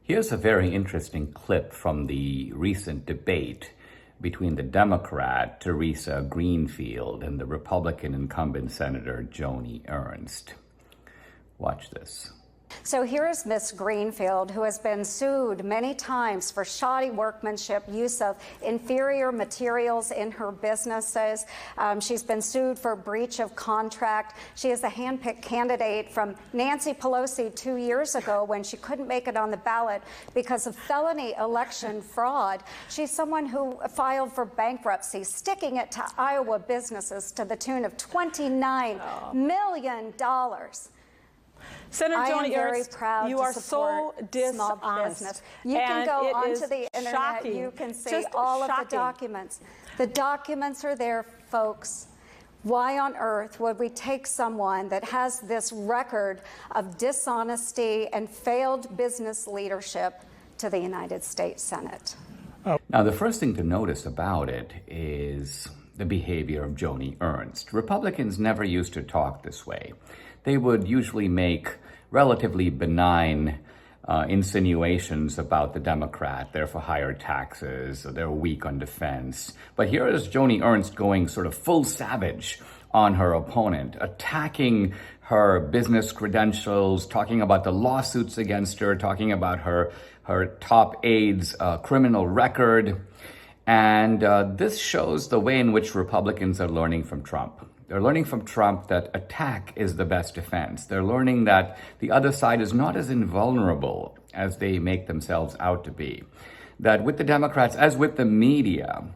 Here's a very interesting clip from the recent debate between the Democrat Teresa Greenfield and the Republican incumbent Senator Joni Ernst. Watch this. So here's Miss Greenfield, who has been sued many times for shoddy workmanship, use of inferior materials in her businesses. She's been sued for breach of contract. She is a handpicked candidate from Nancy Pelosi 2 years ago when she couldn't make it on the ballot because of felony election fraud. She's someone who filed for bankruptcy, sticking it to Iowa businesses to the tune of $29 million. Senator Joni Ernst, proud you are so dishonest. You can go onto the internet. Shocking. You can see Just all shocking. of the documents. The documents are there, folks. Why on earth would we take someone that has this record of dishonesty and failed business leadership to the United States Senate? Now, the first thing to notice about it is the behavior of Joni Ernst. Republicans never used to talk this way. They would usually make relatively benign insinuations about the Democrat. They're for higher taxes, or they're weak on defense. But here is Joni Ernst going sort of full savage on her opponent, attacking her business credentials, talking about the lawsuits against her, talking about her top aide's criminal record. And this shows the way in which Republicans are learning from Trump. They're learning from Trump that attack is the best defense. They're learning that the other side is not as invulnerable as they make themselves out to be. That with the Democrats, as with the media,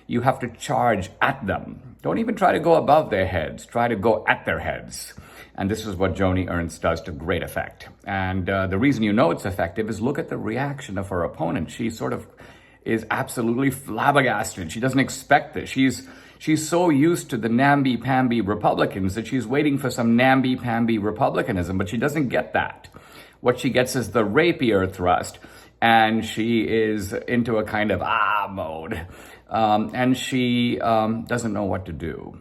you have to charge at them. Don't even try to go above their heads. Try to go at their heads. And this is what Joni Ernst does to great effect. And the reason you know it's effective is look at the reaction of her opponent. She sort of is absolutely flabbergasted. She doesn't expect this. She's so used to the namby-pamby Republicans that she's waiting for some namby-pamby Republicanism, but she doesn't get that. What she gets is the rapier thrust, and she is into a kind of mode, and she doesn't know what to do.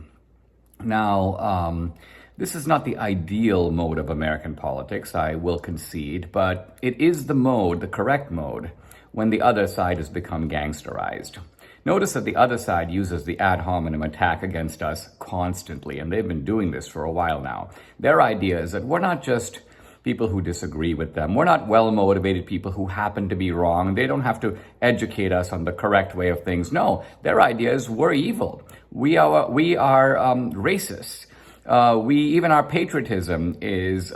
Now, this is not the ideal mode of American politics, I will concede, but it is the mode, the correct mode, when the other side has become gangsterized. Notice that the other side uses the ad hominem attack against us constantly, and they've been doing this for a while now. Their idea is that we're not just people who disagree with them. We're not well-motivated people who happen to be wrong. They don't have to educate us on the correct way of things. No, their idea is we're evil. We are racist. Even our patriotism is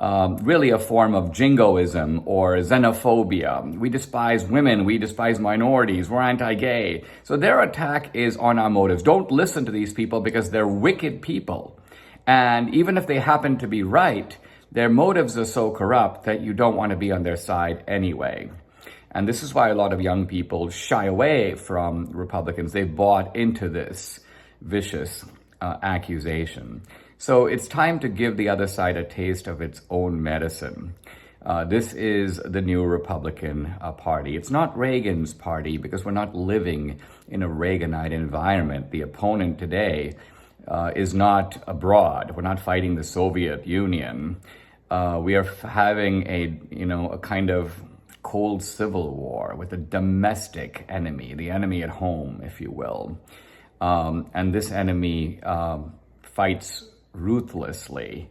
really a form of jingoism or xenophobia. We despise women, we despise minorities, we're anti-gay. So their attack is on our motives. Don't listen to these people because they're wicked people. And even if they happen to be right, their motives are so corrupt that you don't want to be on their side anyway. And this is why a lot of young people shy away from Republicans. They've bought into this vicious accusation. So it's time to give the other side a taste of its own medicine. This is the new Republican Party. It's not Reagan's party because we're not living in a Reaganite environment. The opponent today is not abroad. We're not fighting the Soviet Union. We are having a kind of cold civil war with a domestic enemy, the enemy at home, if you will. And this enemy fights ruthlessly,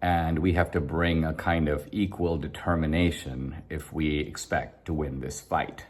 and we have to bring a kind of equal determination if we expect to win this fight.